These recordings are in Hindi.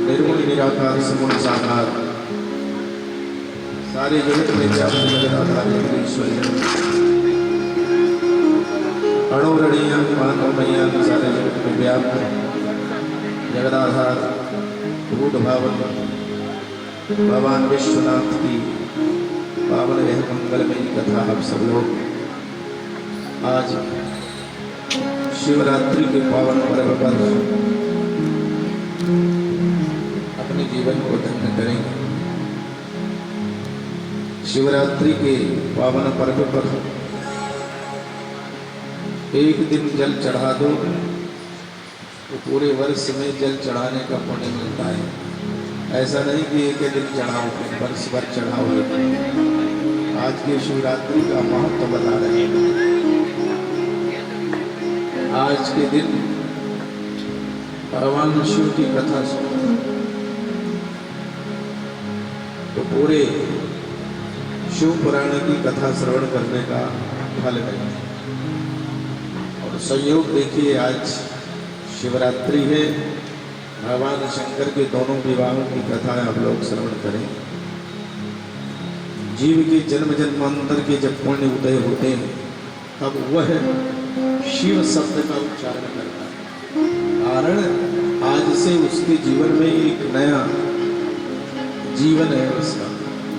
निर्गुण निराकार सगुण साकार सारे जगत में व्याप्त जगदाधार ईश्वर अणुरणीय मानवमय सारे जगत में व्याप्त जगदाधार भूत भावन भगवान विश्वनाथ की पावन यह मंगलमयी कथा आप सब लोग आज शिवरात्रि के पावन पर्व पर अपने जीवन को धन्य करेंगे। शिवरात्रि के पावन पर्व पर एक दिन जल चढ़ा दो तो पूरे वर्ष में जल चढ़ाने का पुण्य मिलता है। ऐसा नहीं कि एक दिन चढ़ाओ वर्ष भर चढ़ाओ। आज की शिवरात्रि का महत्व बता रहे हैं। आज के दिन भगवान शिव की कथा सुनो तो पूरे शिव पुराण की कथा श्रवण करने का फल है। और संयोग देखिए, आज शिवरात्रि है। भगवान शंकर के दोनों विवाहों की कथा आप लोग श्रवण करें। जीव के जन्म जन्मांतर के जब पुण्य उदय होते हैं तब वह शिव शब्द का उच्चारण करता है। कारण आज से उसके जीवन में एक नया जीवन है, उसका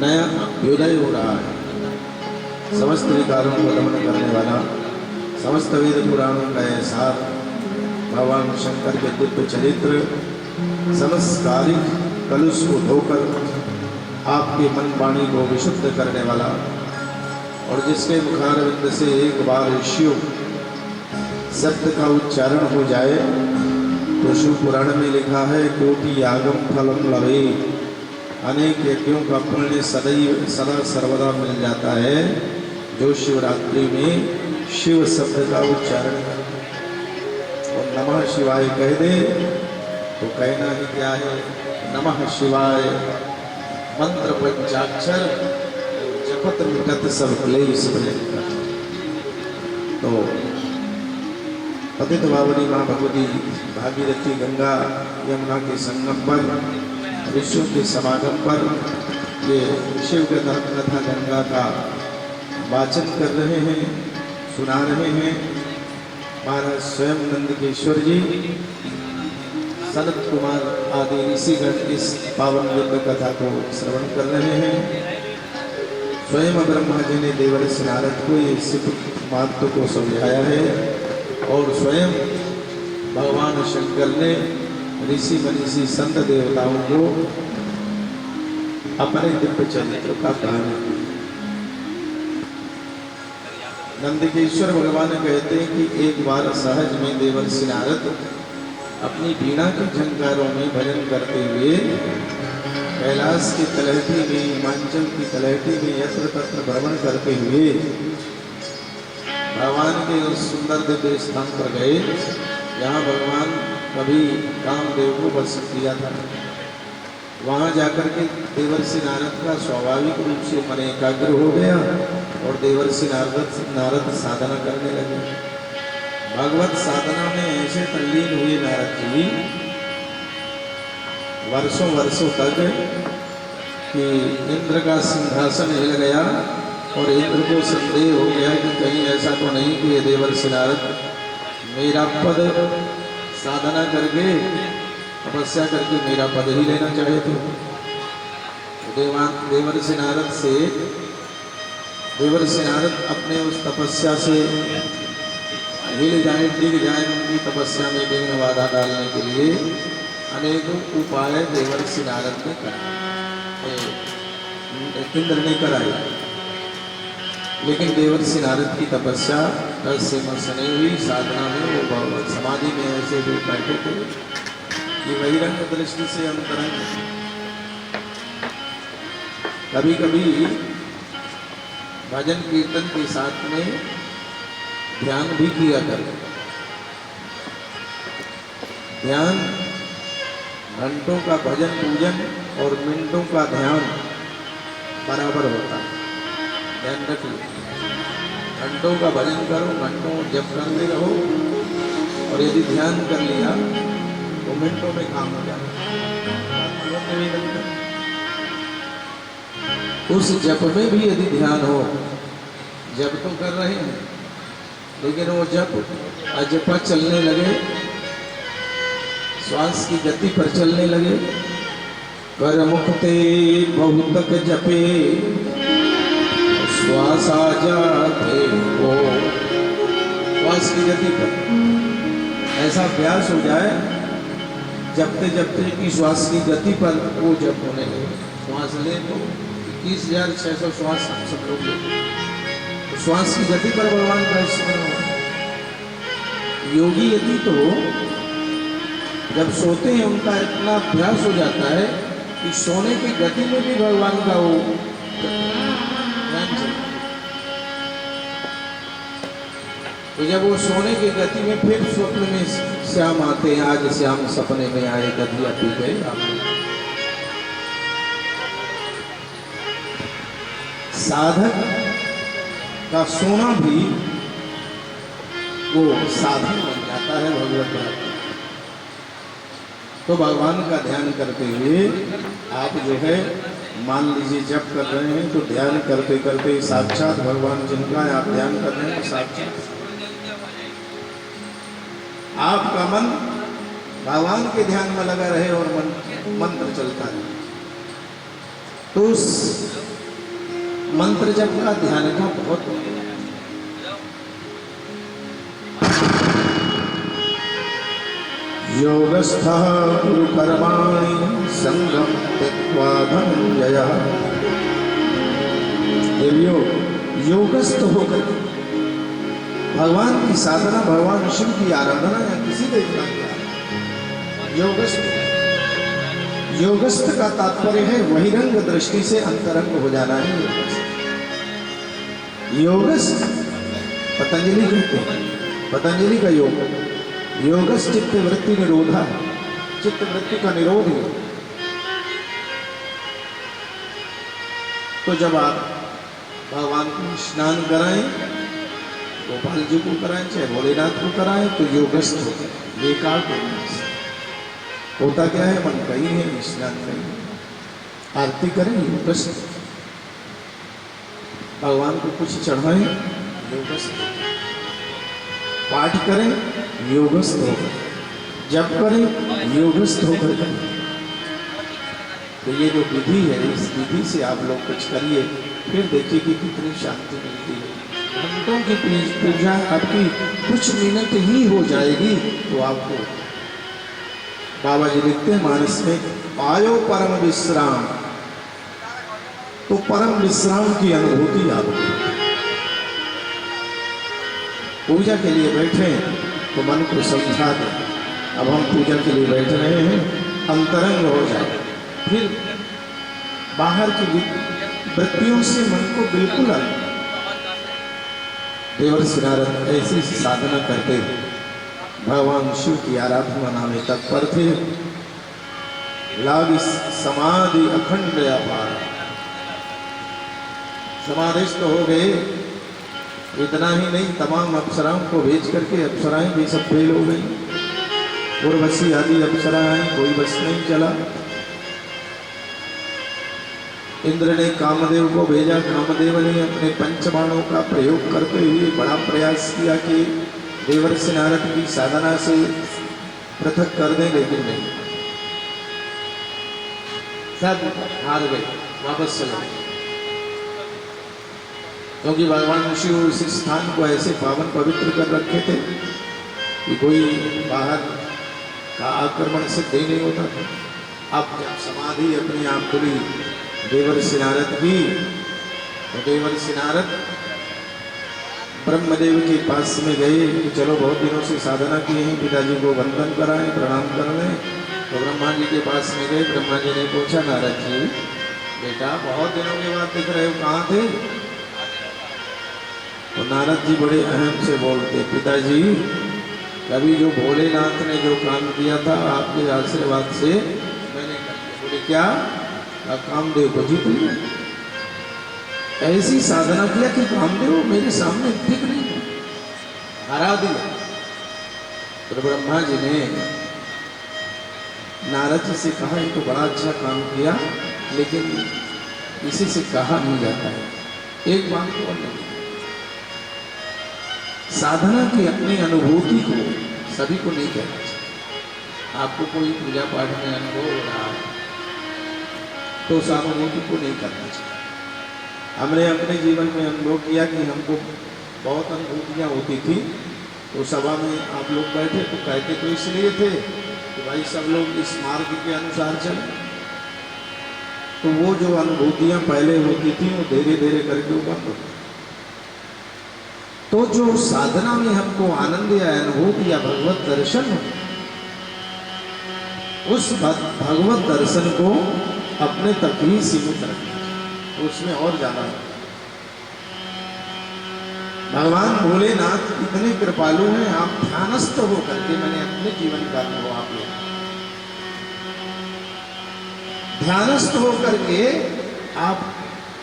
नया अभ्युदय हो रहा है। समस्त विकारों को दमन करने वाला, समस्त वेद पुराणों का एहसास, भगवान शंकर के दिव्य चरित्र, संस्कारिक कलुष को धोकर आपके मन वाणी को विशुद्ध करने वाला, और जिसके मुखारविंद से एक बार शिव शब्द का उच्चारण हो जाए तो शिव पुराण में लिखा है, कोटि यागम फलम लवे, अनेक यज्ञों का पुण्य सदैव सदा सर्वदा मिल जाता है जो शिवरात्रि में शिव शब्द का उच्चारण करे और नमः शिवाय कह दे तो कहना ही क्या है, नमः शिवाय मंत्र पंचाक्षर जपत मिटत सब क्लेश। तो पतित पावनी माँ भगवती भागीरथी गंगा यमुना के संगम पर ऋषियों के समागम पर ये शिव कथा गंगा का वाचन कर रहे हैं, सुना रहे हैं। महाराज स्वयं नंदकेश्वर जी, सनत कुमार आदि ऋषिगण इस पावन दिव्य कथा को श्रवण कर रहे हैं। स्वयं ब्रह्मा जी ने देवर्षि नारद को ये शिव महत्व को समझाया है और स्वयं भगवान शंकर ने ऋषि मनीषी संत देवताओं को अपने दिव्य चरित्र का गान किया। नंदकेश्वर भगवान कहते हैं कि एक बार सहज में देवर्षि नारद अपनी वीणा के झंकारों में भजन करते हुए कैलाश की तलहटी में, हिमाचल की तलहटी में यत्र तत्र भ्रमण करते हुए भगवान के उस सुंदर दिव्य स्थान पर गए जहाँ भगवान कभी कामदेव को वश किया था। वहाँ जाकर के देवर्षि नारद का स्वाभाविक रूप से मन एकाग्र हो गया और देवर्षि नारद साधना करने लगे। भगवत साधना में ऐसे तल्लीन हुए नारद जी वर्षों तक कि इंद्र का सिंहासन हिल गया और इंद्र को संदेह हो गया कि कहीं ऐसा तो नहीं कि ये देवर्षि नारद मेरा पद साधना करके तपस्या करके मेरा पद ही लेना चाहे थे। देवर्षि नारद अपने उस तपस्या से हिल जाए, डिग जाए, उनकी तपस्या में विघ्न बाधा डालने के लिए अनेकों उपाय देवर्षि नारद ने कराए, इंद्र ने कराए। लेकिन देवर्षि नारद की तपस्या से मसने हुई। साधना में वो समाधि में ऐसे जो बैठे थे ये बहिरंग दृष्टि से अंतरंग। कभी कभी भजन कीर्तन के साथ में ध्यान भी किया करें। ध्यान घंटों का भजन पूजन और मिनटों का ध्यान बराबर होता है, ध्यान रखिए। घंटों का भजन करो, घंटों जप करते रहो, और यदि ध्यान कर लिया वो मिनटों में काम हो जाता है। उस जप में भी यदि ध्यान हो, जप तो कर रहे हैं लेकिन वो जप अजपा चलने लगे, श्वास की गति पर चलने लगे, कर मुखते बहुतक जपे श्वास आ जाते हो, श्वास की गति पर ऐसा अभ्यास हो जाए जपते जपते की श्वास की गति पर वो जप होने लगे। श्वास ले तो 21,600 श्वास हम सब लोग लेते, तो श्वास की गति पर भगवान का स्मरण हो। योगी यदि तो जब सोते हैं उनका इतना अभ्यास हो जाता है कि सोने की गति में भी भगवान का वो ध्यान चलता है। तो जब वो सोने की गति में फिर स्वप्न में श्याम आते हैं, आज श्याम सपने में आए दधिया पी गए आप। साधक का सोना भी वो साधन बन जाता है भगवत प्राप्ति। तो भगवान का ध्यान करते हुए आप जो है मान लीजिए जप कर रहे हैं तो ध्यान करते करते साक्षात भगवान जिनका आप ध्यान कर रहे हैं साक्षात आपका मन भगवान के ध्यान में लगा रहे और मंत्र चलता है। तो उस मंत्र जप का ध्यान का बहुत योगस्थः गुरु कर्माणि संगम त्यक्त्वा धनंजयः। देवियों योगस्थ होकर भगवान की साधना, भगवान शिव की आराधना या किसी देवता की आराधना, योगस्थ का तात्पर्य है बहिरंग दृष्टि से अंतरंग हो जाना है। योगस्थ पतंजलि कहते हैं, पतंजलि का योग योगस्थ चित्त वृत्ति निरोधा, चित्त वृत्ति का निरोध है। तो जब आप भगवान को स्नान कराएं, गोपाल जी को कराएं चाहे भोलेनाथ को कराएं, तो योगस्थ होता है। बेकार होता क्या है, मन कहीं है स्नान करें, आरती करें योगस्थ, भगवान को कुछ चढ़ाएं योगस्थ, पाठ करें योगस्थ होकर, जप करें योगस्थ होकर करें। तो ये जो विधि है, इस विधि से आप लोग कुछ करिए, फिर देखिए कि कितनी शांति मिलती है। घंटों की पूजा आपकी कुछ मिनट ही हो जाएगी तो आपको बाबा जी लिखते हैं मानस में, पायो परम विश्राम, तो परम विश्राम की अनुभूति आपको। पूजा के लिए बैठे तो मन को समझा दे, अब हम पूजा के लिए बैठ रहे हैं, अंतरंग हो जाए, फिर बाहर की वृत्तियों से मन को बिल्कुल अलग। देवर्षि नारद ऐसी साधना करते भगवान शिव की आराधना में तत्पर थे। लागी समाधि अखंड अपार, समाधिस्थ हो गए। इतना ही नहीं, तमाम अप्सराओं को भेज करके अप्सराएं भी सब फेल हो गई। उर्वशी आदि अप्सराएं कोई बस नहीं चला। इंद्र ने कामदेव को भेजा, कामदेव ने अपने पंचबाणों का प्रयोग करते हुए बड़ा प्रयास किया कि देवर्षि नारद की साधना से पृथक कर दें, लेकिन नहीं, सब हार गए, वापस चले गए। क्योंकि भगवान शिव उस स्थान को ऐसे पावन पवित्र कर रखे थे कि कोई बाहर का आक्रमण से दे नहीं होता था। अब जब समाधि अपनी आप खुली देवर्षि नारद की, तो देवर्षि नारद ब्रह्मदेव के पास में गए कि चलो बहुत दिनों से साधना किए हैं, पिताजी को वंदन कराएं, प्रणाम कर लें। तो ब्रह्मा जी के पास में गए। ब्रह्मा जी ने पूछा, नारद जी बेटा बहुत दिनों के बाद दिख रहे हो, कहाँ थे? तो नारद जी बड़े अहम से बोलते, पिताजी कभी जो भोलेनाथ ने जो काम किया था आपके आशीर्वाद से मैंने कर दिया। बोले क्या? कामदेव को जीत लिया, ऐसी साधना किया कि कामदेव मेरे सामने दिख नहीं, हरा दिया। तो ब्रह्मा जी ने नारद जी से कहा ये तो बड़ा अच्छा काम किया, लेकिन किसी से कहा नहीं जाता है। एक बात तो और नहीं, साधना की अपनी अनुभूति को सभी को नहीं कहना चाहिए। आपको कोई पूजा पाठ में अनुभव हो रहा है तो उस अनुभूति को नहीं करना चाहिए। हमने अपने जीवन में अनुभव किया कि हमको बहुत अनुभूतियाँ होती थी, तो सभा में आप लोग बैठे तो कहते तो इसलिए थे कि भाई सब लोग इस मार्ग के अनुसार चले। तो वो जो अनुभूतियाँ पहले होती थी वो धीरे धीरे करके बंद होती। तो जो साधना में हमको आनंद या अनुभूति या भगवत दर्शन हो, उस भगवत दर्शन को अपने तक ही सीमित रखना, उसमें और जाना है। भगवान भोलेनाथ इतने कृपालु हैं, आप ध्यानस्थ हो करके, मैंने अपने जीवन का अनुभव आप लोग ध्यानस्थ हो करके आप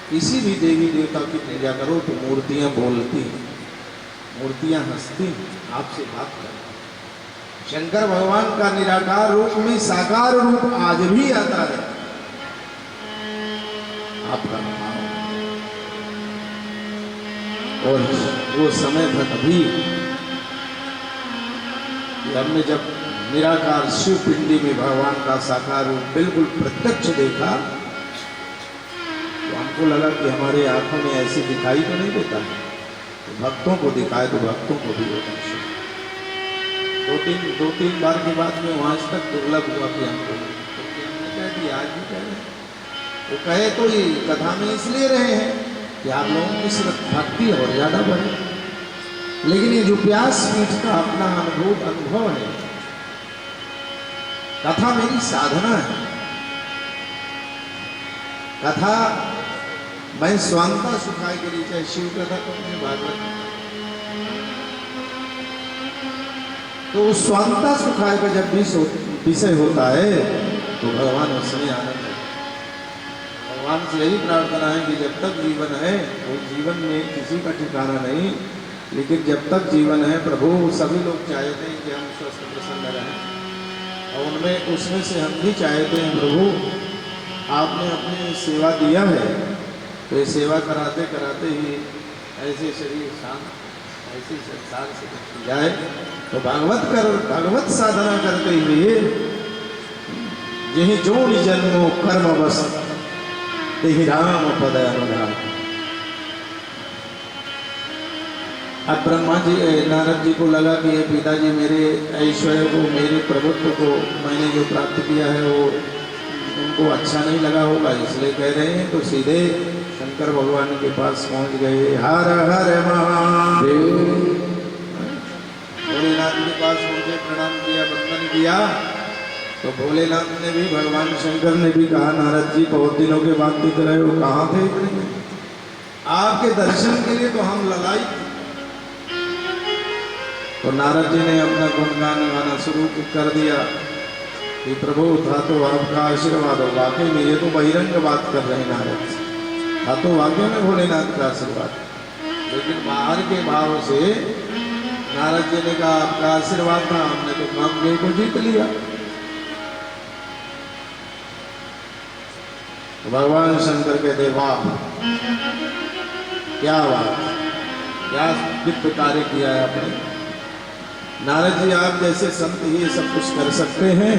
किसी भी देवी देवता की पूजा करो तो मूर्तियां बोलती हैं, मूर्तियां हंसती हैं, आपसे बात करती हैं। शंकर भगवान का निराकार रूप में साकार रूप आज भी आता है आपका भाव, और वो समय था तभी हमने जब निराकार शिव पिंडी में भगवान का साकार रूप बिल्कुल प्रत्यक्ष देखा तो हमको लगा कि हमारे आंखों में ऐसे दिखाई तो नहीं देता है, तो भक्तों को दिखाए तो भक्तों को भी होता है। दो तीन बार के बाद में वहां तक दुर्लभ हुआ कि हमको, हमने कह दिया आज भी कह रहे हैं, वो कहे तो ये कथा में इसलिए रहे हैं कि आप लोगों की सिर्फ भक्ति और ज्यादा बढ़े, लेकिन ये जो प्यास पीठ का अपना अनुभव है, कथा मेरी साधना है। कथा मैं स्वांता सुखाए के लिए, चाहे शिव कथा तो मुझे भागवत, तो स्वांता सुखाए का जब भी विषय होता है तो भगवान उसमें आनंद है। भगवान से यही प्रार्थना है कि जब तक जीवन है, वो जीवन में किसी का ठिकाना नहीं, लेकिन जब तक जीवन है प्रभु सभी लोग चाहते हैं कि हम स्वस्थ प्रसन्न रहें, और उनमें उसमें से हम भी चाहते हैं प्रभु आपने अपनी सेवा दिया है, तो ये सेवा कराते कराते ही ऐसे शरीर शांत, ऐसे संसार से जाए, तो भगवत साधना करते हुए यही जोड़ जन्मों कर्म बस तेहि राम पद अनुराग। अब ब्रह्मा जी नारद जी को लगा कि ये पिताजी मेरे ऐश्वर्य को, मेरे प्रभुत्व को मैंने जो प्राप्त किया है वो उनको अच्छा नहीं लगा होगा, इसलिए कह रहे हैं, तो सीधे शंकर भगवान के पास पहुंच गए। हर हर महादेव, भोलेनाथ के पास पहुंचे, प्रणाम किया, वंदन किया, तो भोलेनाथ ने भी, भगवान शंकर ने भी कहा नारद जी बहुत दिनों के बाद दिख रहे हो, कहाँ थे इतने, आपके दर्शन के लिए तो हम ललाई। तो नारद जी ने अपना गुणगान गाना शुरू कर दिया कि प्रभु था तो आपका आशीर्वाद हो। वाकई में ये तो बहिरंग बात कर रहे हैं नारद जी, था तो वाकई में भोलेनाथ का आशीर्वाद, लेकिन बाहर के भाव से नारद जी ने कहा आपका आशीर्वाद था, हमने तो कामदेव को जीत लिया। तो भगवान शंकर के देवा क्या बात, क्या दिव्य कार्य किया है आपने। नारद जी आप जैसे संत ही सब कुछ कर सकते हैं,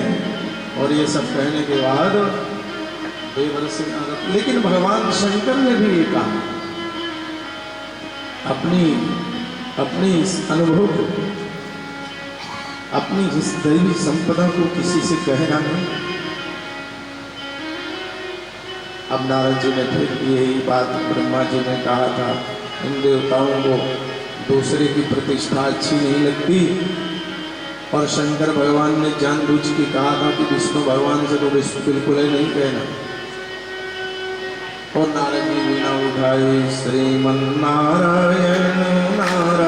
और ये सब कहने के बाद देवर्षि नारद, लेकिन भगवान शंकर ने भी ये कहा अपनी इस अनुभव को, अपनी जिस दैवी संपदा को किसी से कहना नहीं। अब नारद जी ने फिर यही बात ब्रह्मा जी ने कहा था, इन देवताओं को दूसरे की प्रतिष्ठा अच्छी नहीं लगती, और शंकर भगवान ने जानबूझ के कहा था कि विष्णु भगवान से तो विष्णु बिल्कुल ही नहीं कहना। और नारद जी वीणा उठाए, श्रीमन नारायण नारायण